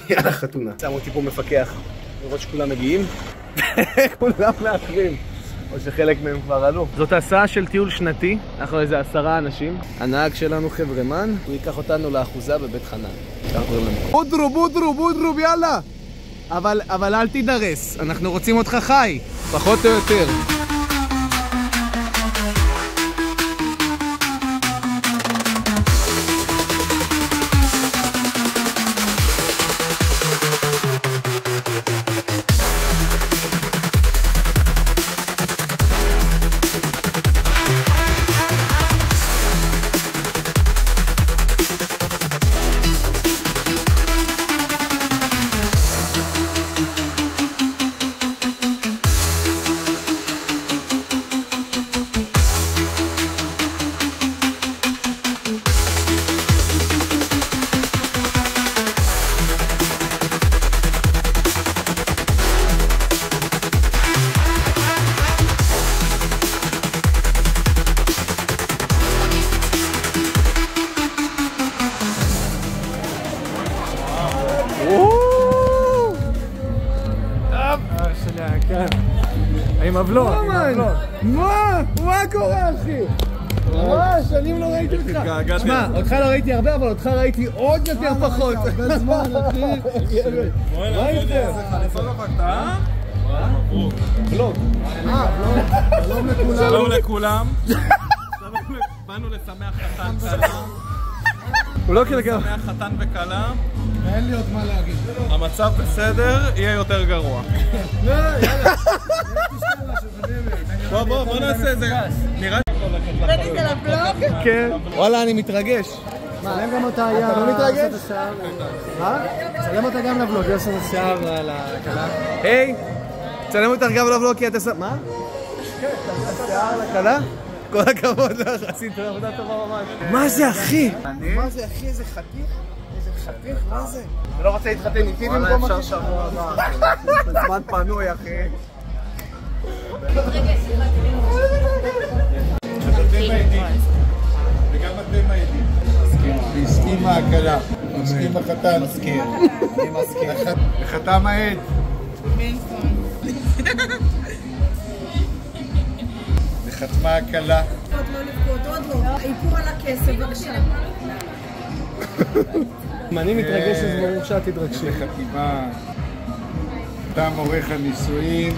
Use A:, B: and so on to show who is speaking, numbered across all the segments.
A: יאללה חתונה. שמו אותי פה מפקח, לראות שכולם מגיעים. כולם מאחרים. או שחלק מהם כבר עלו. זאת הסעה של טיול שנתי, אנחנו איזה 10 אנשים. הנהג שלנו חברמן, הוא ייקח אותנו לאחוזה בבית חנן. בודרוב, יאללה! אבל אל תידרס, אנחנו רוצים אותך חי, פחות או יותר.
B: עם הבלוג,
A: מה קורה אחי? מה? שנים לא ראיתי אותך. שמע, אותך לא ראיתי הרבה, אבל אותך ראיתי עוד יותר פחות. הרבה זמן, אחי. מה איתך?
B: זה חליפה לא חכתה?
A: בלוג.
B: שלום לכולם. באנו לשמח חתן וקלה.
A: הוא לא כלגב.
B: לשמח חתן וקלה.
A: אין לי עוד מה להגיד.
B: המצב בסדר, יהיה יותר גרוע.
A: יאללה.
B: בוא נעשה את זה. נראה
C: ראית על הבלוג?
A: כן. וואלה, אני מתרגש.
D: צלם גם אותה היה...
A: אתה לא מתרגש?
D: מה? צלם אותה גם לבלוג, יש לנו שיער על הכלה.
A: היי, צלם אותך גם לבלוג כי אתה... מה? כן, אתה שיער על הכלה? כל הכבוד לך, עשית עבודה טובה ממש. מה זה אחי? מה זה אחי? איזה חתיך? איזה חתיך? מה זה? אתה לא רוצה להתחתן איתי במקום אחי? זמן פנוי אחי.
E: וגם אתם העדים. הסכים ההקלה, מסכים החתן. מסכים. אני מסכים. וחתם העד. וחתמה הקלה.
C: עוד לא לבכות, עוד לא. העיקור על הכסף, בבקשה.
A: אם אני מתרגש אז ברור שאת תתרגשי.
E: חתימה. תם עורך הנישואין.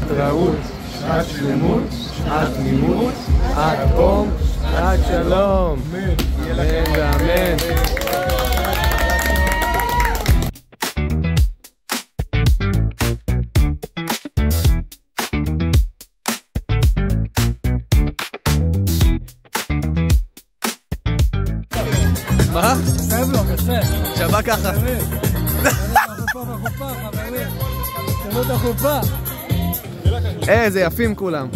A: התראות, שעת שלמות, שעת תמימות, עד תום, עד שלום. אמן ואמן. מה?
D: סבלו, יפה.
A: שווה ככה.
D: החופה, חברים. תראו את החופה.
A: איזה יפים כולם.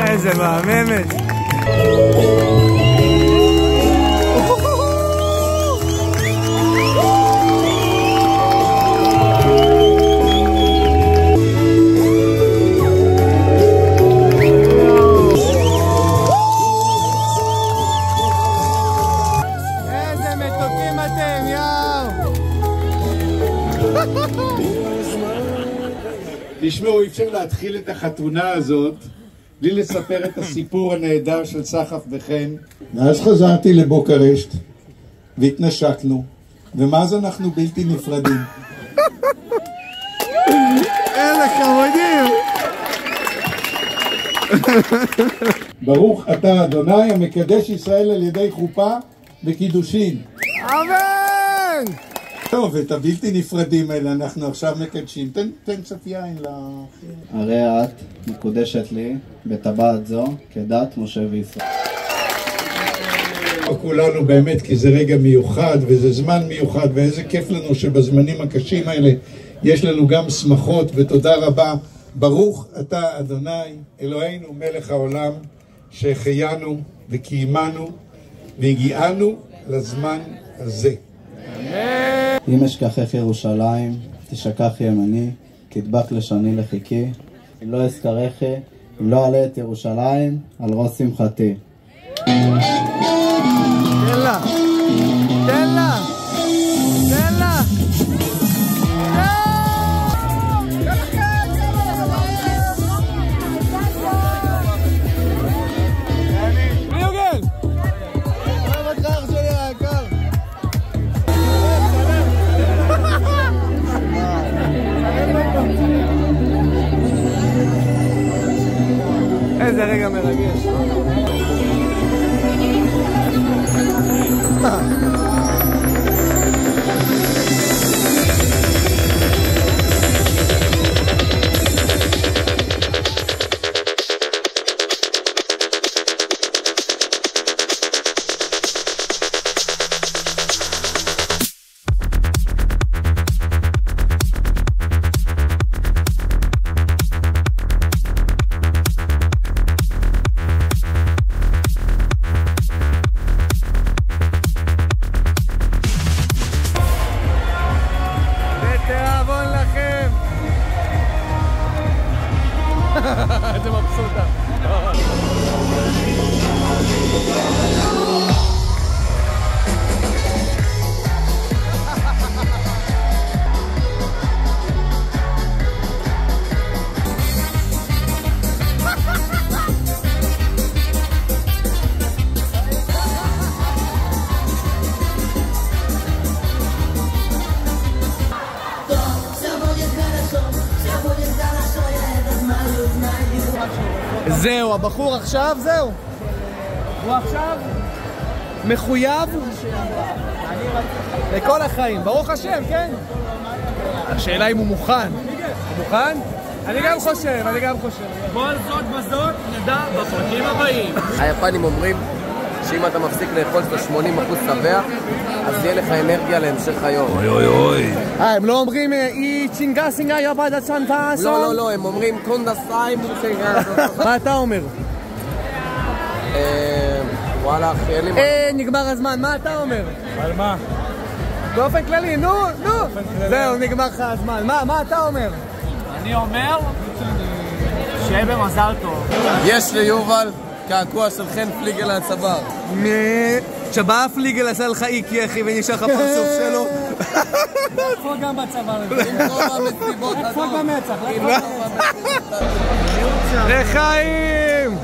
A: איזה מהממת. איזה מתוקים אתם, יאו.
E: תשמעו, אי אפשר להתחיל את החתונה הזאת בלי לספר את הסיפור הנהדר של סחף וחן. מאז חזרתי לבוקרשט והתנשקנו, ומאז אנחנו בלתי נפרדים.
A: אלה חמודים.
E: ברוך אתה אדוני המקדש ישראל על ידי חופה וקידושין.
A: אמן!
E: טוב, את הבלתי נפרדים האלה אנחנו עכשיו מקדשים. תן קצת יין לאחי.
F: הרי את מקודשת לי בטבעת זו כדת משה וישראל.
E: כולנו באמת, כי זה רגע מיוחד וזה זמן מיוחד, ואיזה כיף לנו שבזמנים הקשים האלה יש לנו גם שמחות, ותודה רבה. ברוך אתה אדוני אלוהינו מלך העולם, שהחיינו וקיימנו והגיענו לזמן הזה.
F: אם אשכחך ירושלים, תשכח ימני, תדבק לשוני לחיקי. אם לא אזכרך, אם לא אעלה את ירושלים, על ראש שמחתי.
A: תן לה! תן לה! תן לה! איזה רגע מרגש. איזה מבסוטה. זהו, הבחור עכשיו, זהו. הוא עכשיו מחויב לכל החיים, ברוך השם, כן? השאלה אם הוא מוכן. הוא מוכן? אני גם חושב, אני גם חושב.
B: כל זאת בזאת נדע בפרקים הבאים.
G: היפנים אומרים שאם אתה מפסיק לאכול את 80% שבע, אז יהיה לך אנרגיה להמשך היום.
A: אוי אוי אוי. הם לא אומרים אי צ'ינגה סינגה יבדה צ'נטה אסון?
G: לא, לא, לא, הם אומרים קונדה סיים וצ'ינגה.
A: מה אתה אומר?
G: וואלה, אחי, אין לי מה.
A: נגמר הזמן, מה אתה אומר?
B: על מה?
A: באופן כללי, נו. זהו, נגמר לך הזמן. מה אתה אומר?
B: אני אומר שיהיה במזל טוב.
G: יש ליובל קעקוע של חן פליגל על הצוואר.
A: שבא פליגל עשה לך איקי אחי ונשאר לך פרצוף שלו.
B: איפה גם בצוואר הזה?
G: עם כל המסיבות.
B: איפה במצח?
A: לחיים!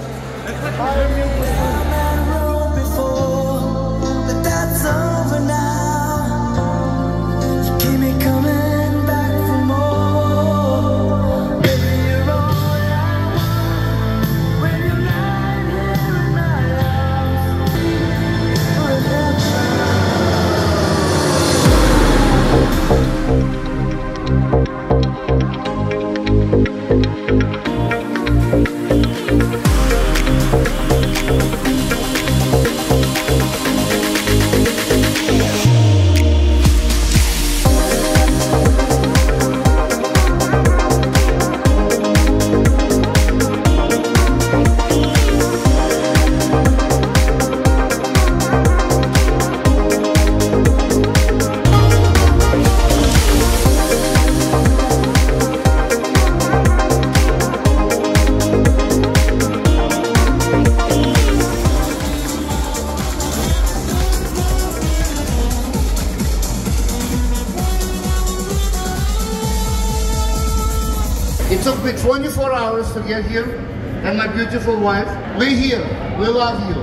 H: It took me 24 hours to get here, and my beautiful wife, we're here, we love you.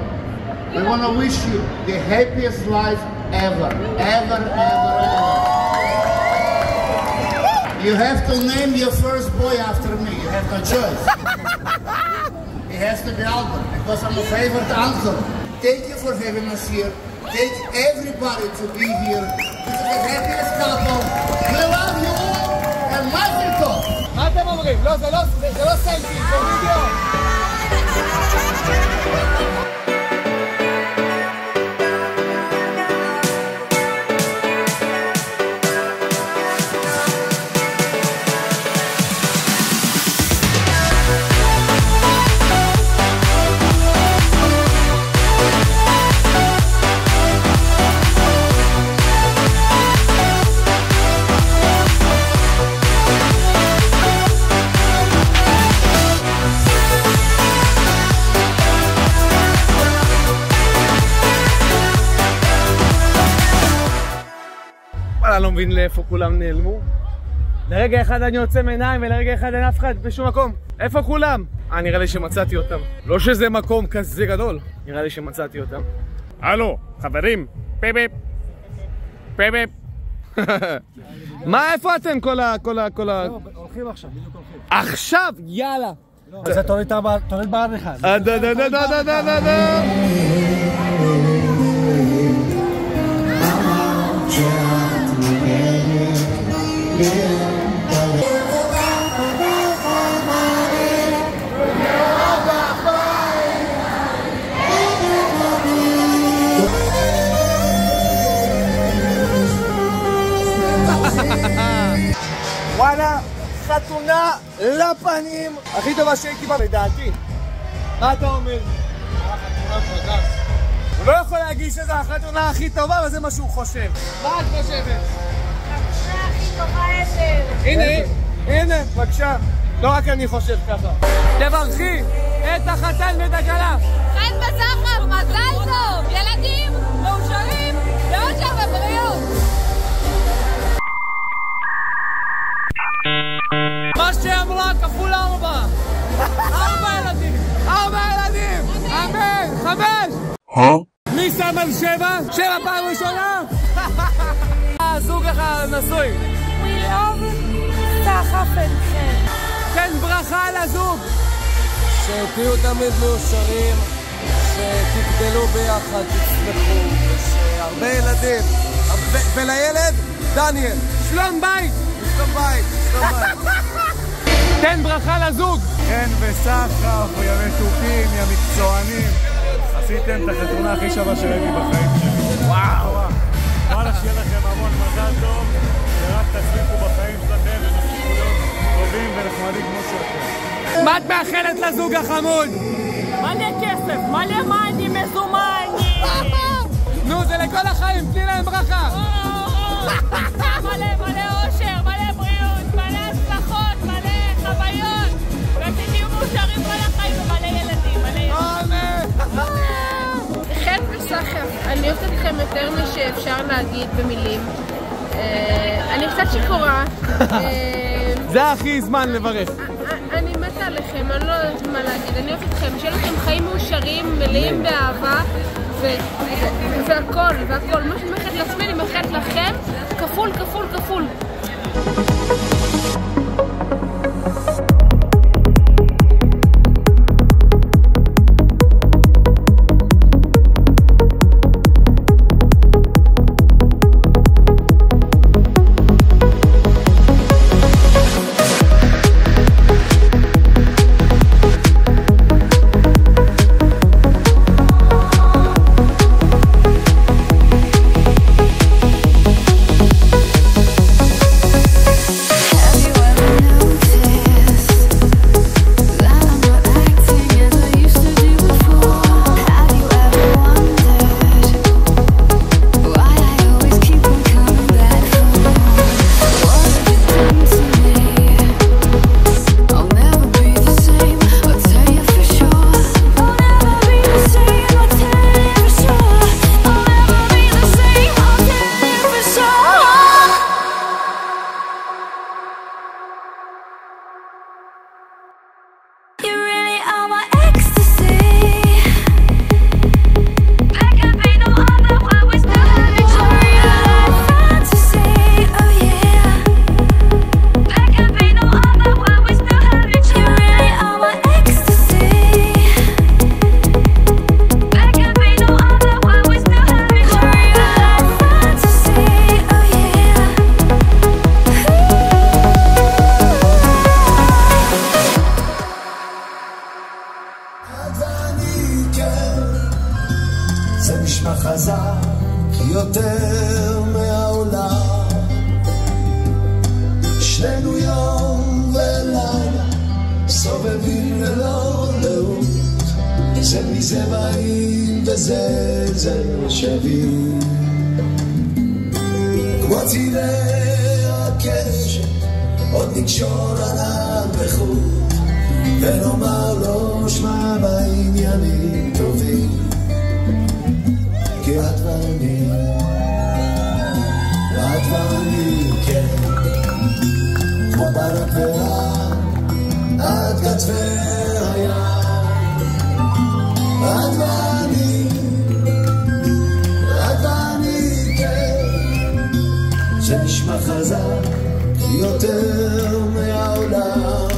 H: We want to wish you the happiest life ever, ever, ever, ever. You have to name your first boy after me, you have no choice. It has to be Albert, because I'm a favorite uncle. Thank you for having us here. Thank everybody to be here. This is the happiest couple. We love you all, and Mazel Tov.
A: מה אתם אומרים? לא, זה לא סלפי, זה וידאו. בכלל לא מבין לאיפה כולם נעלמו. לרגע אחד אני יוצא מעיניים ולרגע אחד אין אף אחד בשום מקום. איפה כולם? נראה לי שמצאתי אותם. לא שזה מקום כזה גדול, נראה לי שמצאתי אותם.
B: הלו, חברים, פיפ פיפ.
A: מה, איפה אתם כל ה...
D: הולכים עכשיו, בדיוק הולכים.
A: עכשיו, יאללה.
D: זה תוריד בעד אחד.
A: וואלה, חתונה לפנים הכי טובה שהייתי בה לדעתי. מה אתה אומר? הוא לא יכול להגיד שזו החתונה הכי טובה, אבל זה מה שהוא חושב. מה את חושבת?
C: החתונה הכי טובה 10.
A: הנה, בבקשה. לא רק אני חושב ככה. תברכי את החתן ואת הכלה.
C: חן וזכר, מזל טוב! ילדים, מאושרים, באושר ובריאות!
A: מה שאמרה כפול 4. 4 ילדים! אמן! 5! מי שם על 7? 7 פעם ראשונה? הזוג נשוי.
C: We love סחף אתכם.
A: תן ברכה לזוג.
G: שתהיו תמיד מאושרים, שתגדלו ביחד, תצמחו, ושהרבה ילדים. ולילד, דניאל.
A: שלום בית.
G: שלום בית.
A: תן ברכה לזוג.
D: חן וסחף, יא מתוקים, יא מקצוענים. עשיתם את החתונה הכי שווה שראיתי בחיים שלי.
A: וואו.
D: וואלה, שיהיה לכם המון מזל טוב, ורק תצליחו בחיים שלכם ותמשיכו להיות טובים ונחמדים כמו שאתם.
A: מה את מאחלת לזוג החמוד?
C: מלא כסף, מלא מאני, מזומני.
A: נו, זה לכל החיים, תני להם ברכה.
C: מלא אושר, מלא בריאות, מלא הצלחות, מלא חוויות. ותהיו מאושרים כל החיים ומלא ילדים, מלא ילדים. חן וסחף, אני אוהבת אתכם יותר משאפשר להגיד במילים. אני קצת שיכורה.
A: זה הכי זמן לברך.
C: אני מתה עליכם, אני לא יודעת מה להגיד. אני אוהבת אתכם, שיהיה לכם חיים מאושרים, מלאים באהבה והכל. מה שאני מאחלת לעצמי, אני מאחלת לכם כפול.
I: יותר מהעולם, שנינו יום ולילה סובבים ללא לאות, זה מזה באים וזה שווים, כמו צירי הקשר עוד נקשור עליו בחוט ונאמר לו שמע בעניינים טובים, כי את ואני ברקרה עד קצווי הים את ואני כן שנשמע חזק יותר מהעולם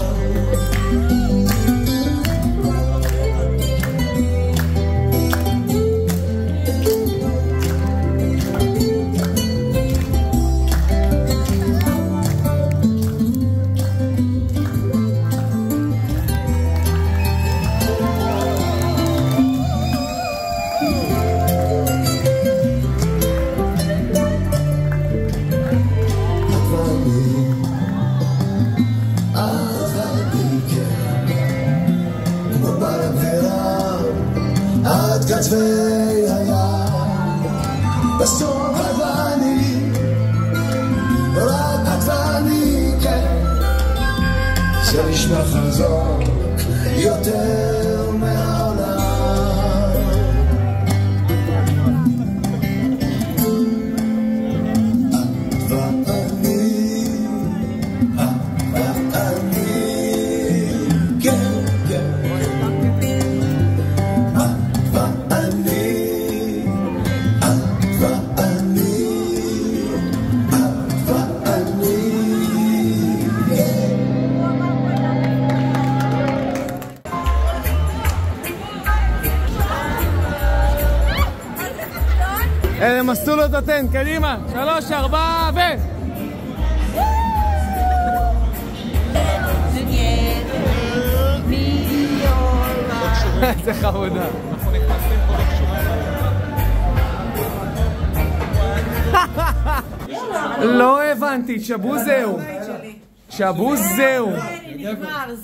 I: קצווי הים בסוף את ואני רק את ואני כן שנשמע חזק יותר מהעולם את ואני כן כן
A: הם עשו לו את הטנט, קדימה, 3, 4 ו... איזה חמודה. לא הבנתי, שבו זהו. שבו זהו.
C: נגמר,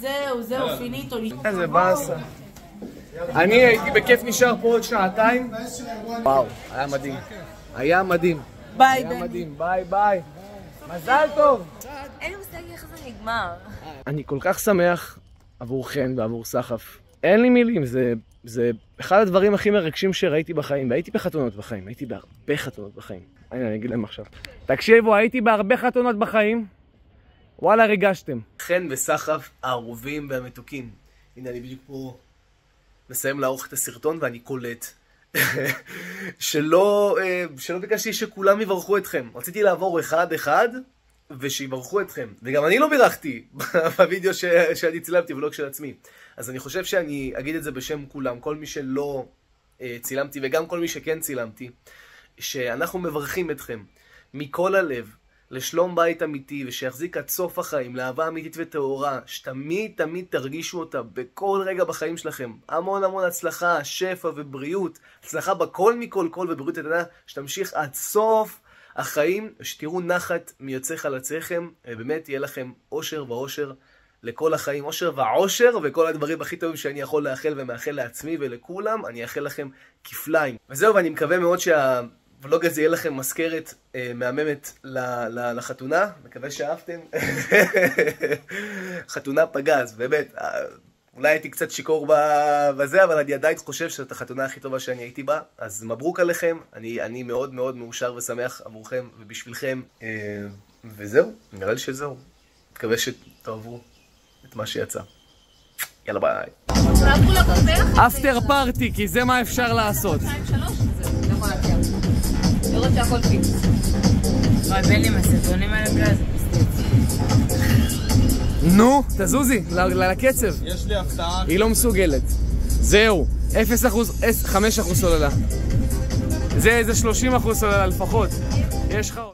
C: זהו, פיניטו.
A: איזה באסה. אני הייתי בכיף נשאר פה עוד שעתיים. וואו, היה מדהים. היה מדהים.
C: ביי,
A: היה מדהים, ביי ביי. מזל טוב.
C: אין לי מושג איך זה נגמר.
A: אני כל כך שמח עבור חן ועבור סחף. אין לי מילים, זה אחד הדברים הכי מרגשים שראיתי בחיים. והייתי בחתונות בחיים, הייתי בהרבה חתונות בחיים. אני אגיד להם עכשיו. תקשיבו, הייתי בהרבה חתונות בחיים. וואלה, ריגשתם. חן וסחף האהובים והמתוקים. הנה, אני בדיוק פה מסיים לערוך את הסרטון ואני קולט שלא ביקשתי שכולם יברכו אתכם. רציתי לעבור אחד ושיברכו אתכם. וגם אני לא בירכתי בווידאו שאני צילמתי ולא של עצמי. אז אני חושב שאני אגיד את זה בשם כולם, כל מי שלא צילמתי וגם כל מי שכן צילמתי, שאנחנו מברכים אתכם מכל הלב לשלום בית אמיתי ושיחזיק עד סוף החיים, לאהבה אמיתית וטהורה, שתמיד תמיד תרגישו אותה בכל רגע בחיים שלכם. המון המון הצלחה, שפע ובריאות, הצלחה בכל מכל כל ובריאות עתנה, שתמשיך עד סוף החיים, ושתראו נחת מיוצא חלציכם, ובאמת יהיה לכם אושר ואושר לכל החיים, אושר ועושר, וכל הדברים הכי טובים שאני יכול לאחל ומאחל לעצמי ולכולם, אני אאחל לכם כפליים. וזהו, ואני מקווה מאוד שהוולוג הזה יהיה לכם מזכרת מהממת לחתונה, מקווה שאהבתם. חתונה פגז, באמת, אולי הייתי קצת שיקור בזה, אבל אני עדיין חושב שזאת החתונה הכי טובה שאני הייתי בה, אז מברוק עליכם, אני מאוד מאוד מאושר ושמח עבורכם ובשבילכם, וזהו, נראה לי שזהו. מקווה שתאהבו את מה שיצא. יאללה ביי. אפטר פארטי, כי זה מה אפשר לעשות. 2, 3, זהו, זה יכול להגיע. לראות שהכל פיקס. בן לי מהסרטונים האלה גז. נו, תזוזי, לקצב.
B: יש לי הפתעה.
A: היא לא מסוגלת. זהו, 0%, 5% סוללה. זה 30% סוללה לפחות. יש לך עוד.